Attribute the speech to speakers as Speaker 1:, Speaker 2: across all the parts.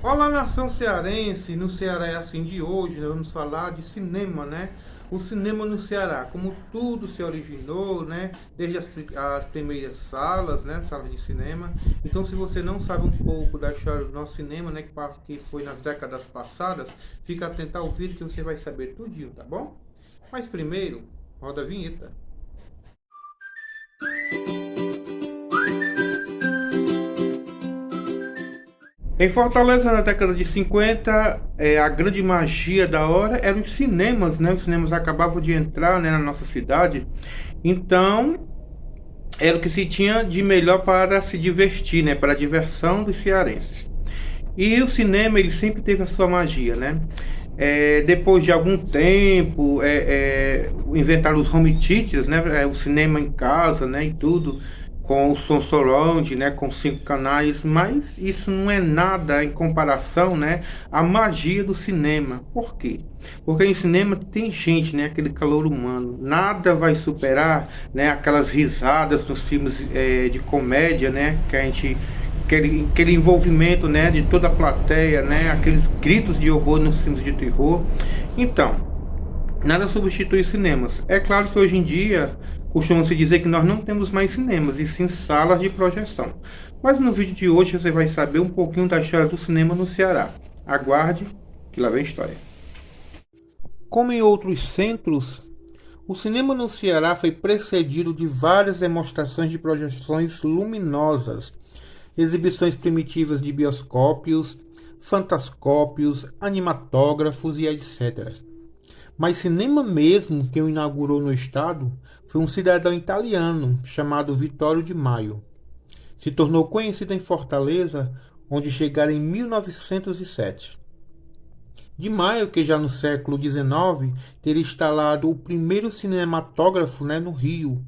Speaker 1: Olá, nação cearense! No Ceará é assim de hoje, nós vamos falar de cinema, né? O cinema no Ceará, como tudo se originou, né? Desde as primeiras salas, né? Salas de cinema. Então, se você não sabe um pouco da história do nosso cinema, né? Que foi nas décadas passadas, fica atento ao vídeo que você vai saber tudinho, tá bom? Mas primeiro, roda a vinheta. Em Fortaleza, na década de 50, a grande magia da hora eram os cinemas, né? Os cinemas acabavam de entrar, né, na nossa cidade. Então, era o que se tinha de melhor para se divertir, né? Para a diversão dos cearenses. E o cinema, ele sempre teve a sua magia, né? Depois de algum tempo, inventaram os home theaters, né? O cinema em casa, né? E tudo, com o som surround, né? Com 5 canais, mas isso não é nada em comparação, né? À magia do cinema. Por quê? Porque em cinema tem gente, né? Aquele calor humano. Nada vai superar, né? Aquelas risadas nos filmes de comédia, né? Que a gente aquele envolvimento, né, de toda a plateia, né, aqueles gritos de horror nos filmes de terror. Então, nada substitui cinemas. É claro que hoje em dia costuma-se dizer que nós não temos mais cinemas, e sim salas de projeção. Mas no vídeo de hoje você vai saber um pouquinho da história do cinema no Ceará. Aguarde, que lá vem história. Como em outros centros, o cinema no Ceará foi precedido de várias demonstrações de projeções luminosas, exibições primitivas de bioscópios, fantascópios, animatógrafos e etc. Mas cinema mesmo que o inaugurou no estado foi um cidadão italiano chamado Vittorio de Maio. Se tornou conhecido em Fortaleza, onde chegaram em 1907. De Maio, que já no século XIX teria instalado o primeiro cinematógrafo, né, no Rio,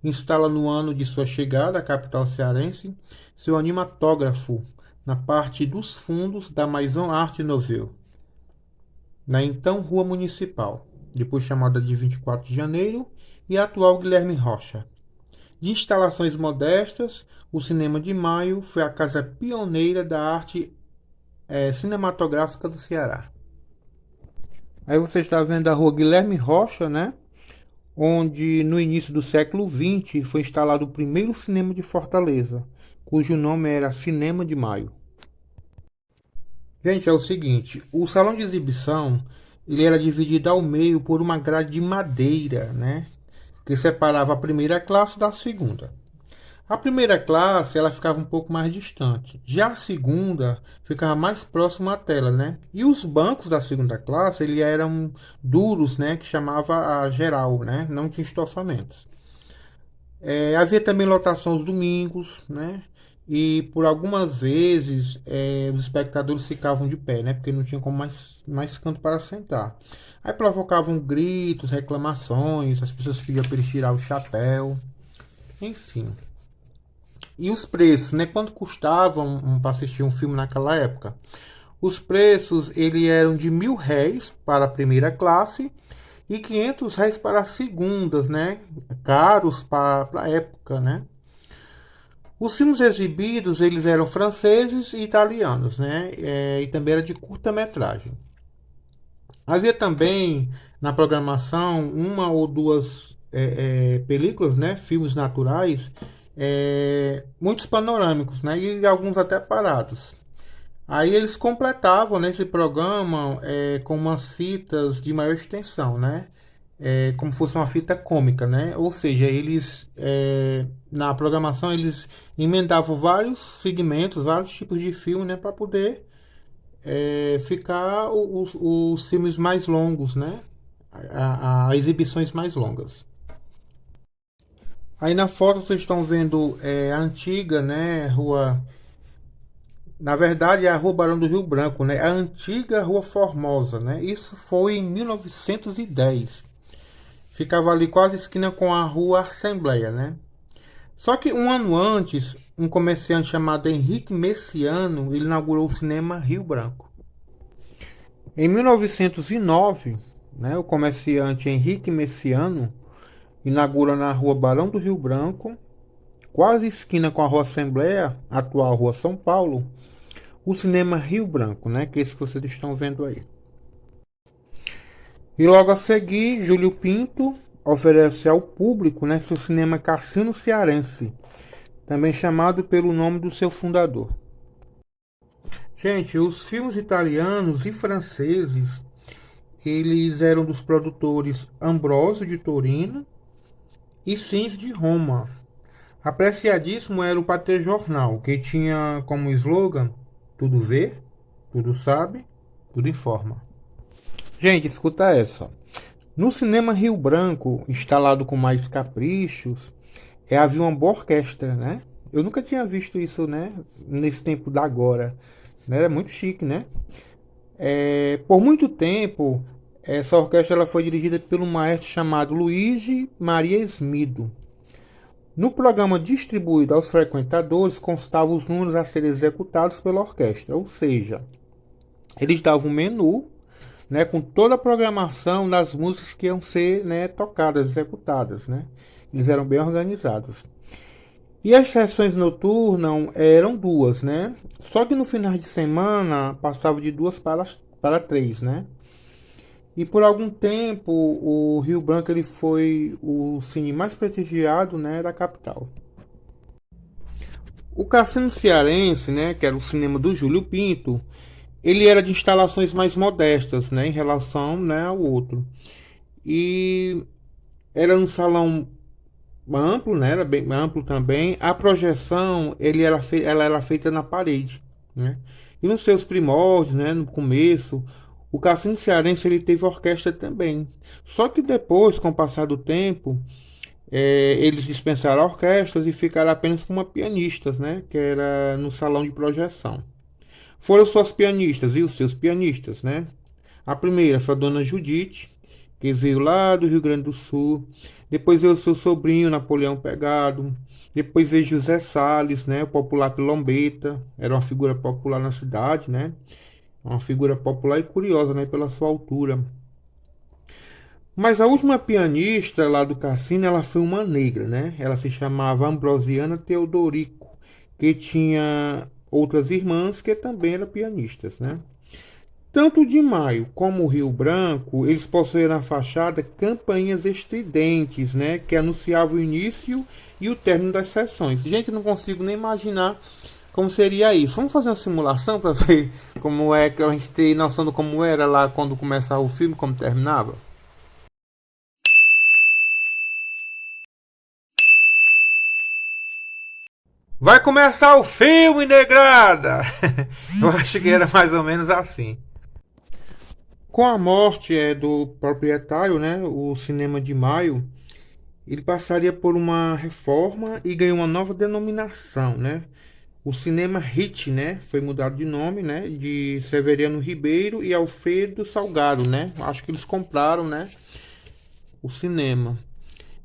Speaker 1: instala no ano de sua chegada à capital cearense seu animatógrafo na parte dos fundos da Maison Arte Nouveau, na então Rua Municipal, depois chamada de 24 de Janeiro, e a atual Guilherme Rocha. De instalações modestas, o Cinema de Maio foi a casa pioneira da arte cinematográfica do Ceará. Aí você está vendo a Rua Guilherme Rocha, né? Onde no início do século XX foi instalado o primeiro cinema de Fortaleza, cujo nome era Cinema de Maio. Gente, é o seguinte, o salão de exibição ele era dividido ao meio por uma grade de madeira, né, que separava a primeira classe da segunda. A primeira classe ela ficava um pouco mais distante, já a segunda ficava mais próxima à tela, né? E os bancos da segunda classe eles eram duros, né, que chamava a geral, né? Não tinha estofamentos. Havia também lotação aos domingos, né? E por algumas vezes os espectadores ficavam de pé, né? Porque não tinha como mais canto para sentar. Aí provocavam gritos, reclamações, as pessoas pediam para eles tirar o chapéu, enfim. E os preços, né? Quanto custavam para assistir um filme naquela época? Os preços ele eram de R$ 1.000 para a primeira classe e R$ 500 para as segundas, né? Caros para a época, né? Os filmes exibidos eles eram franceses e italianos, né? E também era de curta-metragem. Havia também na programação uma ou duas películas, né? Filmes naturais, muitos panorâmicos, né? E alguns até parados. Aí eles completavam nesse programa com umas fitas de maior extensão, né? Como fosse uma fita cômica, né? Ou seja, eles na programação eles emendavam vários segmentos, vários tipos de filme, né? Para poder ficar os filmes mais longos, né? A exibições mais longas. Aí na foto vocês estão vendo a antiga, né? Rua. Na verdade, é a Rua Barão do Rio Branco, né? A antiga Rua Formosa, né? Isso foi em 1910. Ficava ali quase esquina com a Rua Assembleia, né? Só que um ano antes, um comerciante chamado Henrique Messiano, ele inaugurou o cinema Rio Branco. Em 1909, né, o comerciante Henrique Messiano inaugura na Rua Barão do Rio Branco, quase esquina com a Rua Assembleia, atual Rua São Paulo, o cinema Rio Branco, né? Que é esse que vocês estão vendo aí. E logo a seguir, Júlio Pinto oferece ao público, né, seu cinema Cassino Cearense, também chamado pelo nome do seu fundador. Gente, os filmes italianos e franceses, eles eram dos produtores Ambrosio de Torino e Sins de Roma. Apreciadíssimo era o Pathé Jornal, que tinha como slogan: tudo vê, tudo sabe, tudo informa. Gente, escuta essa. No cinema Rio Branco, instalado com mais caprichos, havia uma boa orquestra, né? Eu nunca tinha visto isso, né? Nesse tempo da agora. Né? Era muito chique, né? Por muito tempo, essa orquestra ela foi dirigida por um maestro chamado Luigi Maria Smido. No programa distribuído aos frequentadores constavam os números a serem executados pela orquestra, ou seja, eles davam um menu, né, com toda a programação das músicas que iam ser, né, tocadas, executadas, né? Eles eram bem organizados. E as sessões noturnas eram duas, né? Só que no final de semana passava de duas para três, né? E por algum tempo o Rio Branco ele foi o cine mais prestigiado, né, da capital. O Cassino Cearense, né, que era o cinema do Júlio Pinto, ele era de instalações mais modestas, né, em relação, né, ao outro. E era um salão amplo, né, era bem amplo também. A projeção, ela era feita na parede, né? E nos seus primórdios, né, no começo, o Cassino Cearense ele teve orquestra também. Só que depois, com o passar do tempo, eles dispensaram orquestras e ficaram apenas com uma pianistas, né, que era no salão de projeção. Foram suas pianistas e os seus pianistas, né? A primeira foi a dona Judite, que veio lá do Rio Grande do Sul. Depois veio o seu sobrinho, Napoleão Pegado. Depois veio José Salles, né? O popular Pilombeta. Era uma figura popular na cidade, né? Uma figura popular e curiosa, né? Pela sua altura. Mas a última pianista lá do Cassino, ela foi uma negra, né? Ela se chamava Ambrosiana Teodorico, que tinha outras irmãs que também eram pianistas, né? Tanto o de Maio como o Rio Branco, eles possuíam na fachada campainhas estridentes, né, que anunciavam o início e o término das sessões. Gente, eu não consigo nem imaginar como seria isso. Vamos fazer uma simulação para ver como é que a gente tem noção de como era lá quando começava o filme, como terminava. Vai começar o filme, negrada! Eu acho que era mais ou menos assim. Com a morte do proprietário, né, o Cinema de Maio, ele passaria por uma reforma e ganhou uma nova denominação, né? O Cinema Hit, né, foi mudado de nome, né, de Severiano Ribeiro e Alfredo Salgado, né? Acho que eles compraram, né, o cinema.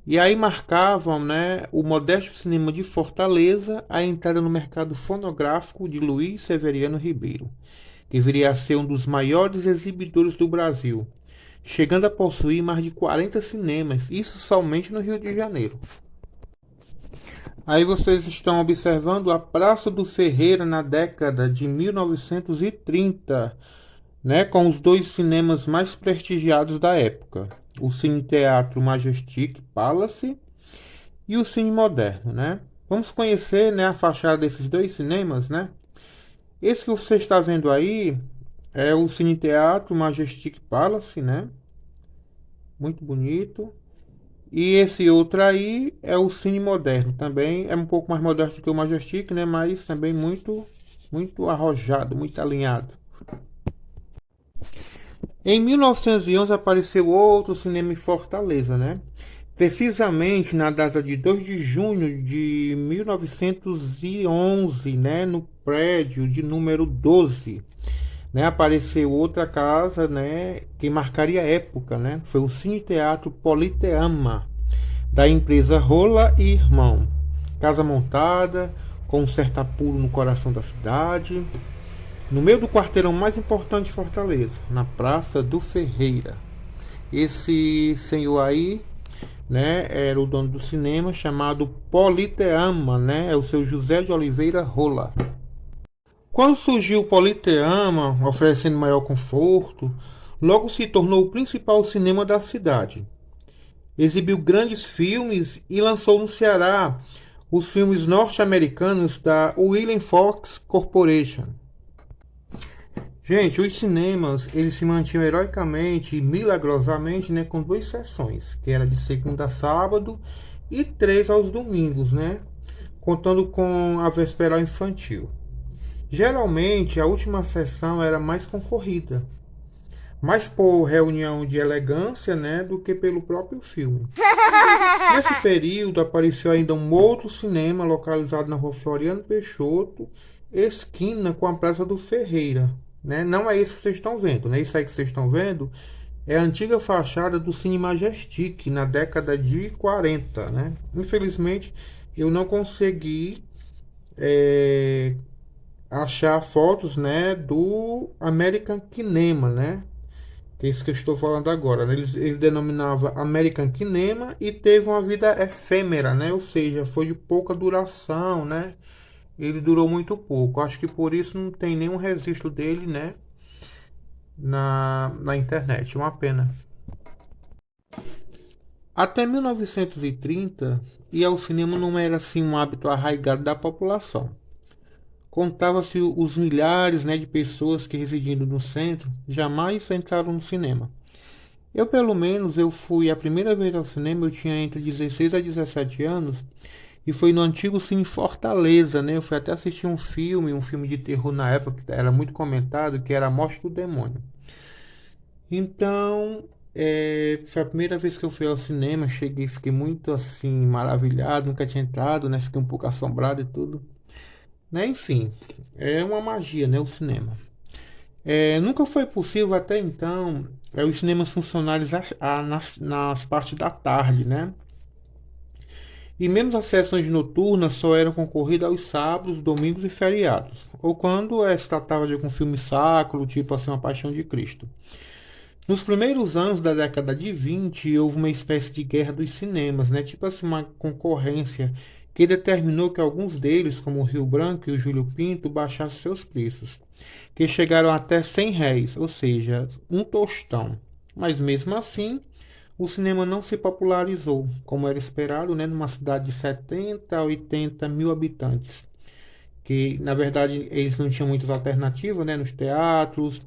Speaker 1: E aí marcavam, né, o modesto cinema de Fortaleza a entrada no mercado fonográfico de Luiz Severiano Ribeiro, que viria a ser um dos maiores exibidores do Brasil, chegando a possuir mais de 40 cinemas, isso somente no Rio de Janeiro. Aí vocês estão observando a Praça do Ferreira na década de 1930, né, com os dois cinemas mais prestigiados da época, o Cine Teatro Majestic Palace e o Cine Moderno, né? Vamos conhecer, né, a fachada desses dois cinemas, né? Esse que você está vendo aí é o Cine Teatro Majestic Palace, né? Muito bonito. E esse outro aí é o Cine Moderno, também é um pouco mais modesto do que o Majestic, né? Mas também muito arrojado, muito alinhado. Em 1911 apareceu outro cinema em Fortaleza, né? Precisamente na data de 2 de junho de 1911, né? No prédio de número 12, né? Apareceu outra casa, né? Que marcaria a época, né? Foi o Cine Teatro Politeama, da empresa Rola e Irmão. Casa montada, com um certo apuro no coração da cidade, no meio do quarteirão mais importante de Fortaleza, na Praça do Ferreira. Esse senhor aí, né, era o dono do cinema, chamado Politeama, né, é o seu José de Oliveira Rola. Quando surgiu o Politeama, oferecendo maior conforto, logo se tornou o principal cinema da cidade. Exibiu grandes filmes e lançou no Ceará os filmes norte-americanos da William Fox Corporation. Gente, os cinemas, eles se mantinham heroicamente e milagrosamente, né, com duas sessões, que era de segunda a sábado e três aos domingos, né, contando com a vesperal infantil. Geralmente, a última sessão era mais concorrida, mais por reunião de elegância, né, do que pelo próprio filme. Nesse período, apareceu ainda um outro cinema localizado na rua Floriano Peixoto, esquina com a Praça do Ferreira. Né? Não é isso que vocês estão vendo, né? Isso aí que vocês estão vendo é a antiga fachada do Cine Majestic, na década de 40. Né? Infelizmente, eu não consegui achar fotos, né, do American Kinema, né? Que é isso que eu estou falando agora. Né? Ele denominava American Kinema e teve uma vida efêmera, né? Ou seja, foi de pouca duração, né? Ele durou muito pouco. Acho que por isso não tem nenhum registro dele, né? Na internet. Uma pena. Até 1930, ir ao cinema não era assim um hábito arraigado da população. Contava-se os milhares, né, de pessoas que residindo no centro jamais entraram no cinema. Eu, pelo menos, eu fui a primeira vez ao cinema, eu tinha entre 16 a 17 anos, e foi no antigo Cine Fortaleza, né? Eu fui até assistir um filme de terror na época, que era muito comentado, que era A Morte do Demônio. Então, foi a primeira vez que eu fui ao cinema, cheguei, fiquei muito assim, maravilhado, nunca tinha entrado, né? Fiquei um pouco assombrado e tudo. Né? Enfim, é uma magia, né? O cinema. Nunca foi possível até então os cinemas funcionarem nas partes da tarde, né? E mesmo as sessões noturnas só eram concorridas aos sábados, domingos e feriados, ou quando se tratava de algum filme sacro, tipo assim, Uma Paixão de Cristo. Nos primeiros anos da década de 20, houve uma espécie de guerra dos cinemas, né? Tipo assim, uma concorrência que determinou que alguns deles, como o Rio Branco e o Júlio Pinto, baixassem seus preços, que chegaram até R$ 100, ou seja, um tostão. Mas mesmo assim, o cinema não se popularizou, como era esperado, né, numa cidade de 70 a 80 mil habitantes. Que, na verdade, eles não tinham muitas alternativas, né, nos teatros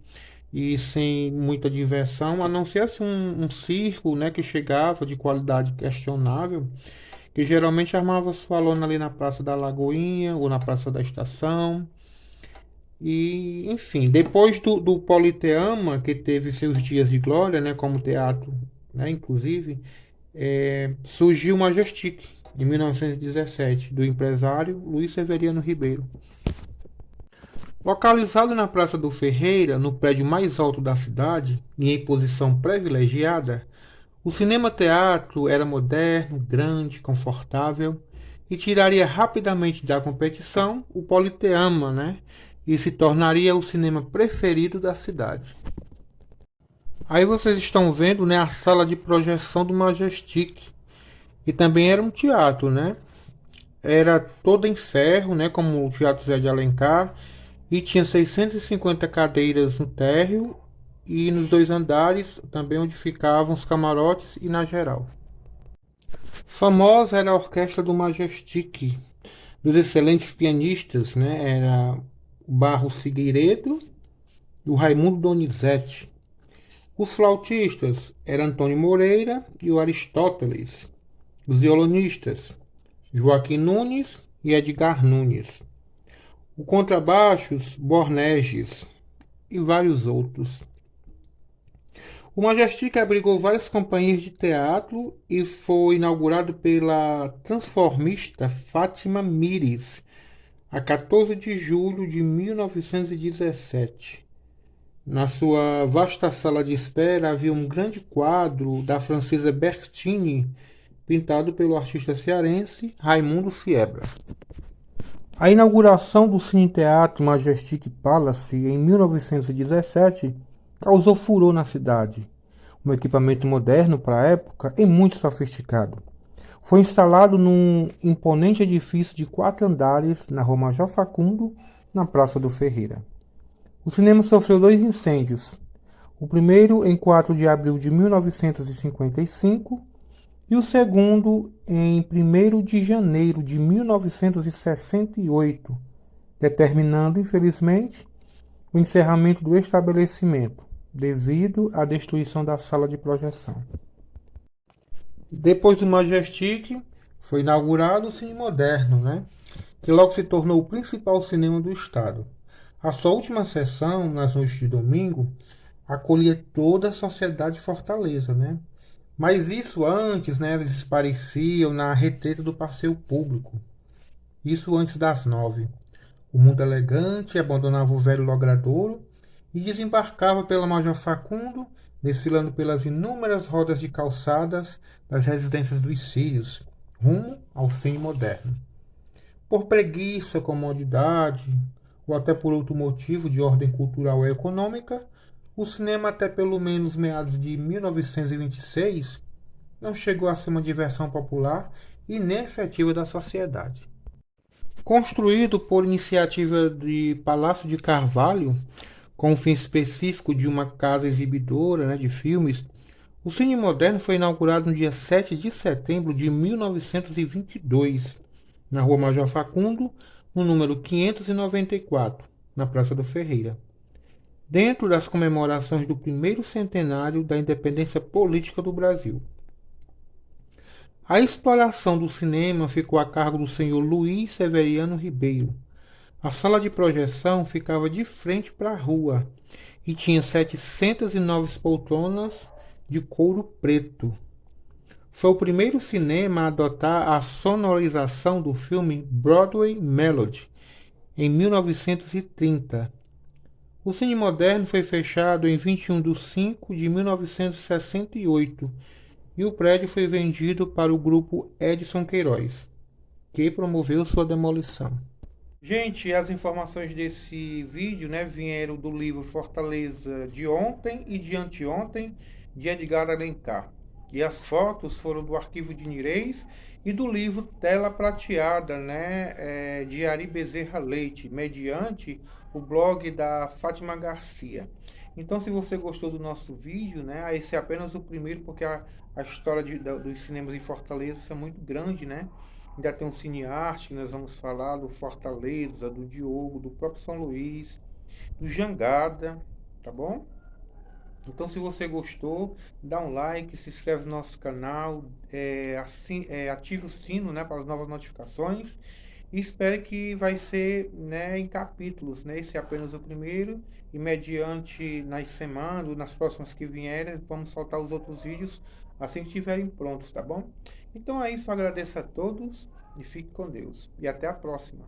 Speaker 1: e sem muita diversão, a não ser assim, um circo, né, que chegava de qualidade questionável, que geralmente armava sua lona ali na Praça da Lagoinha ou na Praça da Estação. E, enfim, depois do Politeama, que teve seus dias de glória, né, como teatro, né, inclusive, surgiu o Majestic, em 1917, do empresário Luiz Severiano Ribeiro. Localizado na Praça do Ferreira, no prédio mais alto da cidade e em posição privilegiada, o cinema-teatro era moderno, grande, confortável e tiraria rapidamente da competição o Politeama, né? E se tornaria o cinema preferido da cidade. Aí vocês estão vendo, né, a sala de projeção do Majestic, e também era um teatro, né? Era todo em ferro, né, como o Teatro Zé de Alencar, e tinha 650 cadeiras no térreo e nos dois andares, também onde ficavam os camarotes e na geral. Famosa era a orquestra do Majestic, dos excelentes pianistas, né? Era o Barros Figueiredo e o Raimundo Donizete. Os flautistas eram Antônio Moreira e o Aristóteles. Os violonistas, Joaquim Nunes e Edgar Nunes. O contrabaixos, Borneges e vários outros. O Majestic abrigou várias companhias de teatro e foi inaugurado pela transformista Fátima Mires, a 14 de julho de 1917. Na sua vasta sala de espera havia um grande quadro da francesa Bertini, pintado pelo artista cearense Raimundo Siebra. A inauguração do Cine Teatro Majestic Palace em 1917 causou furor na cidade. Um equipamento moderno para a época e muito sofisticado. Foi instalado num imponente edifício de 4 andares na Rua Major Facundo, na Praça do Ferreira. O cinema sofreu dois incêndios. O primeiro em 4 de abril de 1955 e o segundo em 1º de janeiro de 1968, determinando, infelizmente, o encerramento do estabelecimento, devido à destruição da sala de projeção. Depois do Majestic, foi inaugurado o Cine Moderno, né? Que logo se tornou o principal cinema do estado. A sua última sessão, nas noites de domingo, acolhia toda a sociedade de Fortaleza, né? Mas isso antes, né, eles pareciam na retreta do passeio público. Isso antes das 9. O mundo elegante abandonava o velho logradouro e desembarcava pela Major Facundo, desfilando pelas inúmeras rodas de calçadas das residências dos sírios, rumo ao cine moderno. Por preguiça, comodidade, ou até por outro motivo de ordem cultural e econômica, o cinema até pelo menos meados de 1926 não chegou a ser uma diversão popular e nem efetiva da sociedade. Construído por iniciativa de Palácio de Carvalho, com o fim específico de uma casa exibidora, né, de filmes, o Cine Moderno foi inaugurado no dia 7 de setembro de 1922, na Rua Major Facundo, no número 594, na Praça do Ferreira, dentro das comemorações do primeiro centenário da independência política do Brasil. A exploração do cinema ficou a cargo do senhor Luiz Severiano Ribeiro. A sala de projeção ficava de frente para a rua e tinha 709 poltronas de couro preto. Foi o primeiro cinema a adotar a sonorização do filme Broadway Melody, em 1930. O Cine Moderno foi fechado em 21 de 5 de 1968 e o prédio foi vendido para o grupo Edson Queiroz, que promoveu sua demolição. Gente, as informações desse vídeo, né, vieram do livro Fortaleza de ontem e de anteontem, de Edgar Alencar. E as fotos foram do arquivo de Nirês e do livro Tela Prateada, né, de Ari Bezerra Leite, mediante o blog da Fátima Garcia. Então, se você gostou do nosso vídeo, né, esse é apenas o primeiro, porque a história dos cinemas em Fortaleza é muito grande, né? Ainda tem um cinearte que nós vamos falar do Fortaleza, do Diogo, do próprio São Luís, do Jangada, tá bom? Então, se você gostou, dá um like, se inscreve no nosso canal, ative o sino, né, para as novas notificações e espere que vai ser, né, em capítulos, né? Esse é apenas o primeiro e mediante nas semanas, nas próximas que vierem, vamos soltar os outros vídeos assim que estiverem prontos, tá bom? Então é isso, agradeço a todos e fique com Deus. E até a próxima.